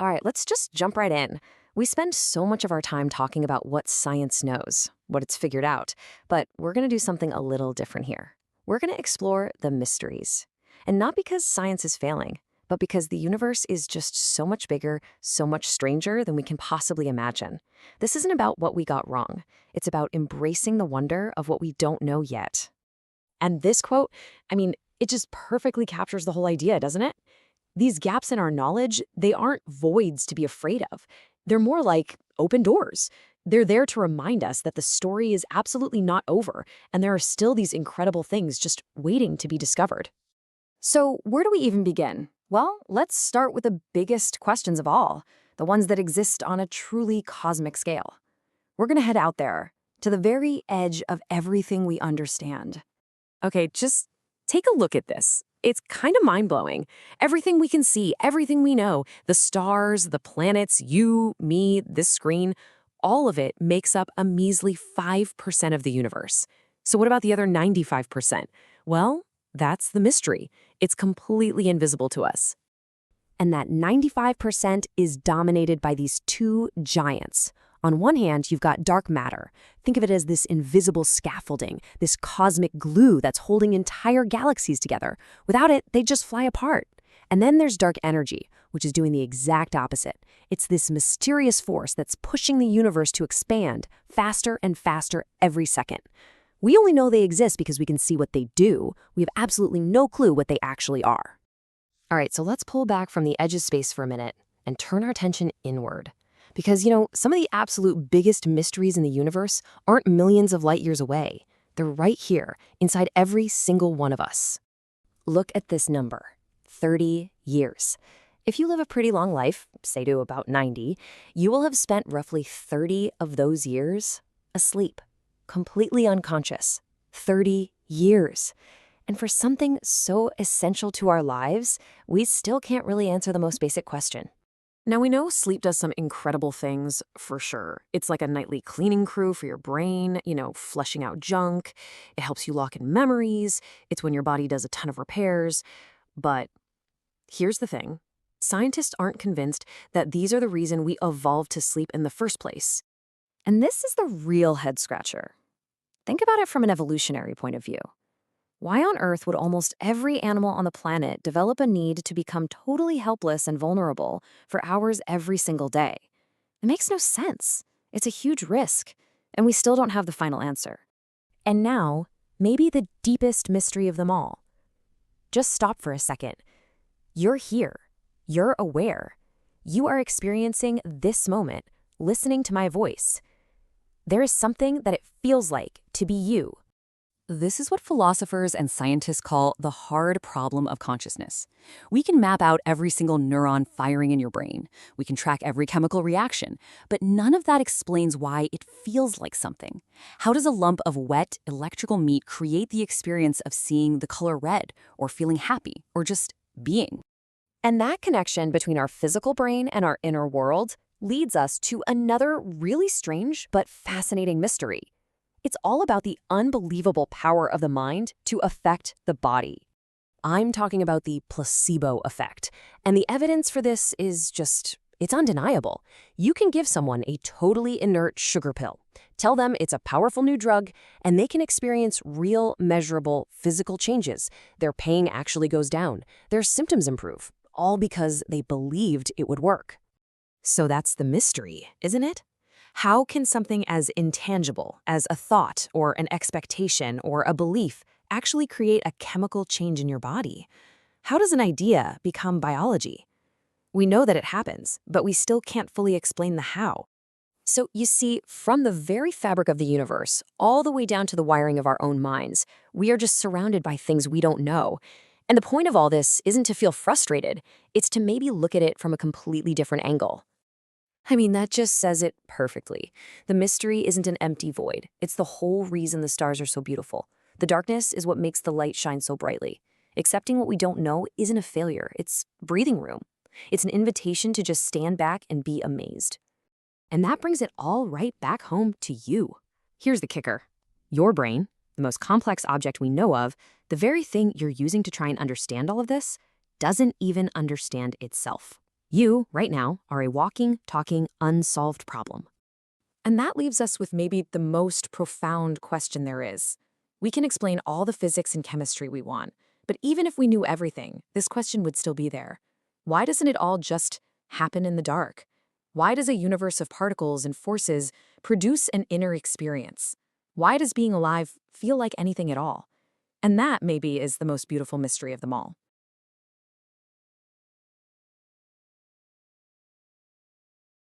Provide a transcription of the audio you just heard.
All right, let's just jump right in. We spend so much of our time talking about what science knows, what it's figured out, but we're going to do something a little different here. We're going to explore the mysteries. And not because science is failing, but because the universe is just so much bigger, so much stranger than we can possibly imagine. This isn't about what we got wrong. It's about embracing the wonder of what we don't know yet. And this quote, it just perfectly captures the whole idea, doesn't it? These gaps in our knowledge, they aren't voids to be afraid of. They're more like open doors. They're there to remind us that the story is absolutely not over, and there are still these incredible things just waiting to be discovered. So, where do we even begin? Well, let's start with the biggest questions of all, the ones that exist on a truly cosmic scale. We're going to head out there, to the very edge of everything we understand. Okay, just take a look at this. It's kind of mind-blowing. Everything we can see, everything we know, the stars, the planets, you, me, this screen, all of it makes up a measly 5% of the universe. So what about the other 95%? Well, that's the mystery. It's completely invisible to us. And that 95% is dominated by these two giants. On one hand, you've got dark matter. Think of it as this invisible scaffolding, this cosmic glue that's holding entire galaxies together. Without it, they'd just fly apart. And then there's dark energy, which is doing the exact opposite. It's this mysterious force that's pushing the universe to expand faster and faster every second. We only know they exist because we can see what they do. We have absolutely no clue what they actually are. All right, so let's pull back from the edge of space for a minute and turn our attention inward. Because, some of the absolute biggest mysteries in the universe aren't millions of light years away. They're right here, inside every single one of us. Look at this number, 30 years. If you live a pretty long life, say to about 90, you will have spent roughly 30 of those years asleep, completely unconscious. 30 years. And for something so essential to our lives, we still can't really answer the most basic question. Now, we know sleep does some incredible things, for sure. It's like a nightly cleaning crew for your brain, flushing out junk. It helps you lock in memories. It's when your body does a ton of repairs. But here's the thing. Scientists aren't convinced that these are the reason we evolved to sleep in the first place. And this is the real head-scratcher. Think about it from an evolutionary point of view. Why on earth would almost every animal on the planet develop a need to become totally helpless and vulnerable for hours every single day? It makes no sense. It's a huge risk, and we still don't have the final answer. And now, maybe the deepest mystery of them all. Just stop for a second. You're here. You're aware. You are experiencing this moment, listening to my voice. There is something that it feels like to be you. This is what philosophers and scientists call the hard problem of consciousness. We can map out every single neuron firing in your brain. We can track every chemical reaction, but none of that explains why it feels like something. How does a lump of wet, electrical meat create the experience of seeing the color red, or feeling happy, or just being? And that connection between our physical brain and our inner world leads us to another really strange but fascinating mystery. It's all about the unbelievable power of the mind to affect the body. I'm talking about the placebo effect, and the evidence for this is it's undeniable. You can give someone a totally inert sugar pill, tell them it's a powerful new drug, and they can experience real, measurable physical changes. Their pain actually goes down. Their symptoms improve, all because they believed it would work. So that's the mystery, isn't it? How can something as intangible as a thought or an expectation or a belief actually create a chemical change in your body? How does an idea become biology? We know that it happens, but we still can't fully explain the how. So you see, from the very fabric of the universe, all the way down to the wiring of our own minds, we are just surrounded by things we don't know. And the point of all this isn't to feel frustrated, it's to maybe look at it from a completely different angle. That just says it perfectly. The mystery isn't an empty void. It's the whole reason the stars are so beautiful. The darkness is what makes the light shine so brightly. Accepting what we don't know isn't a failure. It's breathing room. It's an invitation to just stand back and be amazed. And that brings it all right back home to you. Here's the kicker. Your brain, the most complex object we know of, the very thing you're using to try and understand all of this, doesn't even understand itself. You, right now, are a walking, talking, unsolved problem. And that leaves us with maybe the most profound question there is. We can explain all the physics and chemistry we want, but even if we knew everything, this question would still be there. Why doesn't it all just happen in the dark? Why does a universe of particles and forces produce an inner experience? Why does being alive feel like anything at all? And that, maybe, is the most beautiful mystery of them all.